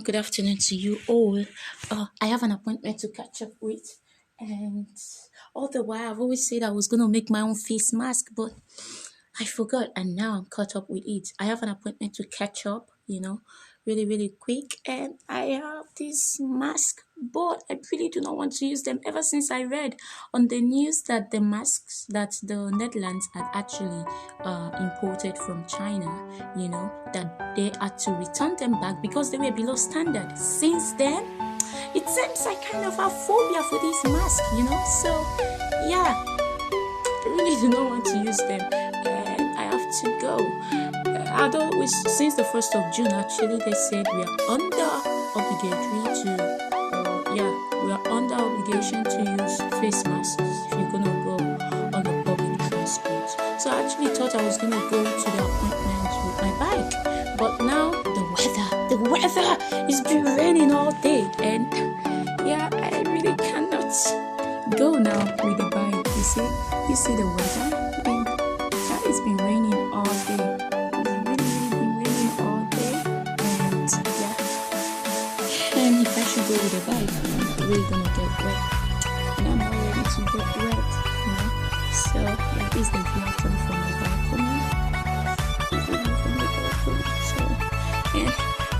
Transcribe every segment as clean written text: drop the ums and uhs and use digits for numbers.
good afternoon to you all. I have an appointment to catch up with, and all the while I've always said I was going to make my own face mask, but I forgot, and now I'm caught up with it. I have an appointment to catch up, really, really quick, and I have this mask, but I really do not want to use them. Ever since I read on the news that the masks that the Netherlands had actually imported from China, that they had to return them back because they were below standard. Since then, it seems I kind of have phobia for this mask, So, yeah, I really do not want to use them, and I have to go. Although since the 1st of June, actually, they said we are under obligation to use face masks if you're gonna go on the public transport. So I actually thought I was gonna go to the appointment with my bike, but now the weather is been raining all day, and I really cannot go now with the bike. You see the weather. It's been raining all day. And if I should go with a bike, I'm really gonna get wet, and I'm not ready to get wet, So that is the view from my balcony. So, and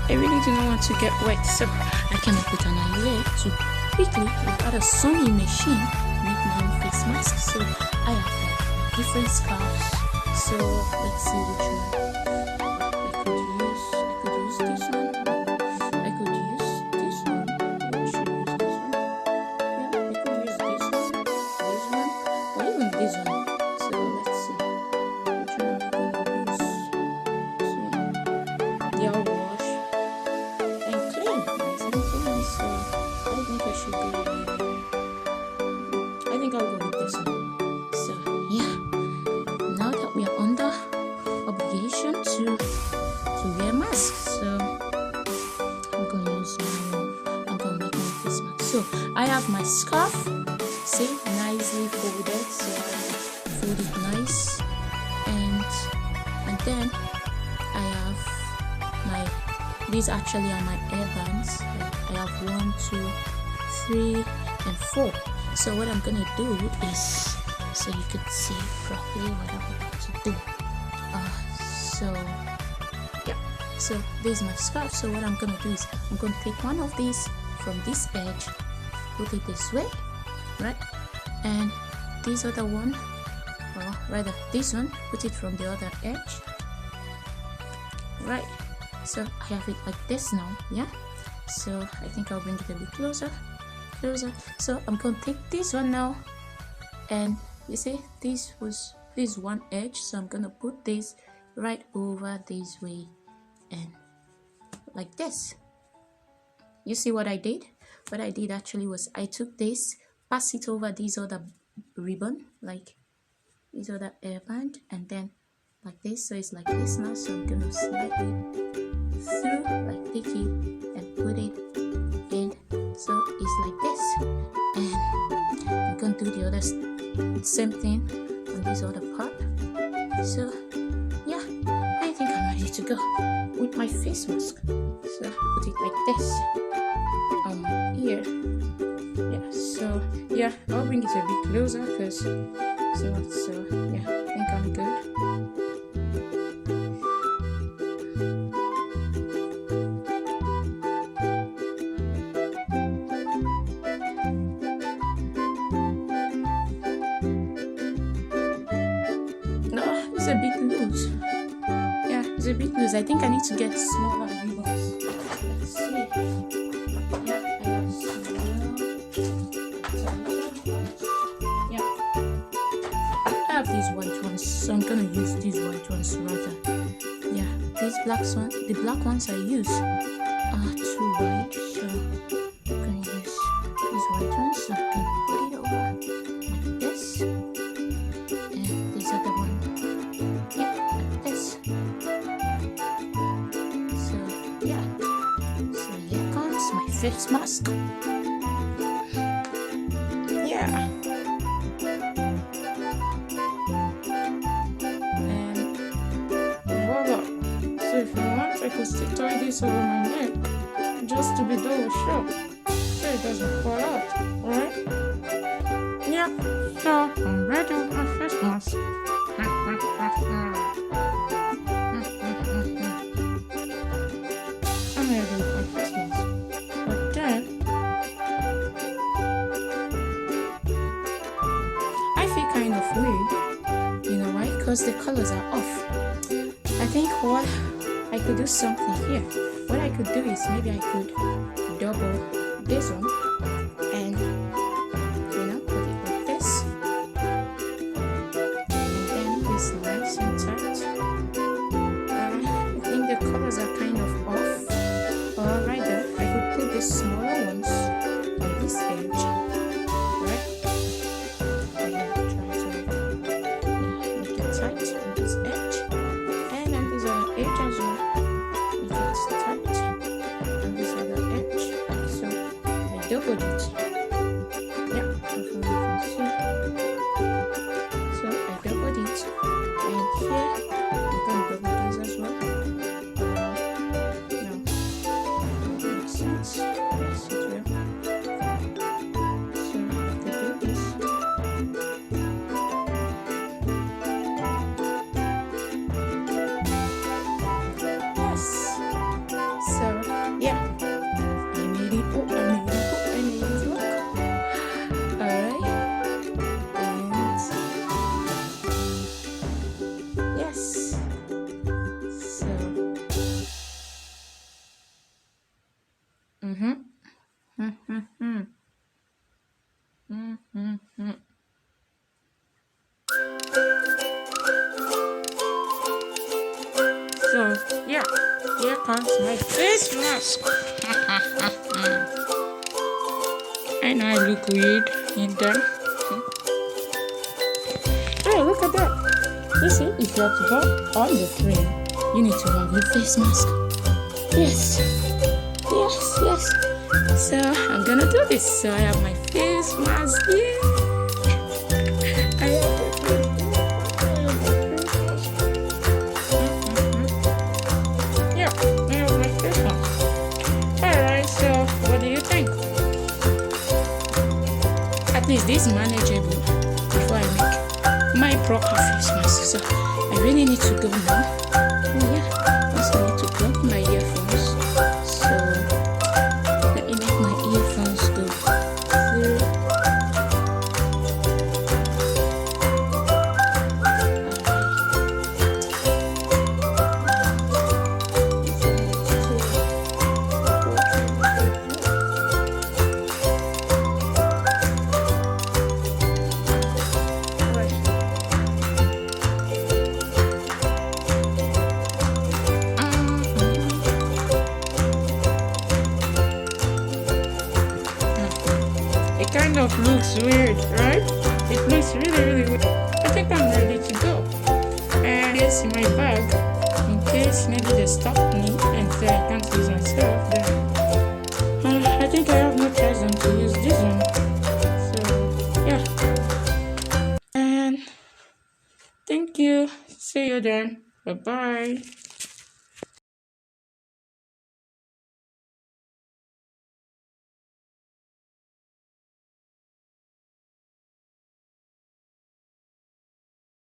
I really do not want to get wet, so I cannot put an idea to quickly, without a sewing machine, make my own face mask. So I have like different scarves. So let's see which one. I could use this one. I could use this one. I should use this one. Yeah, I could use this one, or even this one. So let's see which one I'm gonna use. So they are washed and clean, nice and clean. So I think I should go. I think I'll go with this one. So yeah, now that we are under obligation to wear masks, so I'm gonna make my face mask. So I have my scarf, see, nicely folded. So I fold it nice, and then I have these actually are my airbands. I have 1, 2, 3, and 4. So what I'm gonna do is, so you could see properly what I'm about to do. So this is my scarf. So what I'm gonna do is I'm gonna take one of these from this edge, put it this way, right? And this other one, or rather this one, put it from the other edge, right? So I have it like this now, yeah? So I think I'll bring it a bit closer. So I'm gonna take this one now, and you see this one edge, so I'm gonna put this right over this way, and like this. You see what I did? What I did actually was I took this, pass it over this other ribbon, like this other airband, and then like this. So it's like this now. So I'm gonna slide it through, like take it and put it in. So it's like this, and I'm gonna do the other same thing on this other part. So yeah, I think I'm ready to go with my face mask. So put it like this on my ear. Yeah, so yeah, I'll bring it a bit closer because so yeah, I think I'm good. No, it's a bit loose. Yeah, it's a bit loose. I think I need to get smaller ribbons. Let's see. Yeah, I have I have these white ones, so I'm gonna use these white ones rather. Yeah, these the black ones I use are too white, so I'm gonna use these white ones. So I can put it over like this, and this other one, yeah, like this. So yeah, so here comes my face mask. Yeah. So if you want, I could still tie this over my neck just to be double sure, so it doesn't fall out, right? Yeah, so I'm ready with my face mask. I'm ready with my face mask. But then, I feel kind of weird. You know why? Because the colors are off. I think what I could do something here. What I could do is maybe I could double this one and put it like this. And then this nice and tight. I think the colors are kind of off. Or rather, I could put the smaller ones on this edge. Right? I'm gonna try to make it tight on this edge. And on this other edge as well. Tight on this other edge, so I doubled it. Yeah, hopefully you can see. So I doubled it, and here I'm gonna double this as well. No, makes sense. Yes, it will. So I could do this. Yes. So yeah, I made it. Oh, I made it. Look. Alright. And yes. So So yeah, here comes my face mask. I know I look weird in them. Oh, look at that. You see, if you have to go on the frame, you need to have your face mask. Yes. So I'm gonna do this. So I have my face mask here. I have my face mask. Yeah, I have my face mask. Alright, so what do you think? At least this is manageable before I make my proper face mask. So I really need to go now. Yeah, also need to plug my earphones. So let me make my earphones go through. It kind of looks weird, right? It looks really weird. I think I'm ready to go. And here's my bag. In case maybe they stop me and say I can't use myself, then I think I have no choice than to use this one. So yeah. And thank you. See you then. Bye bye.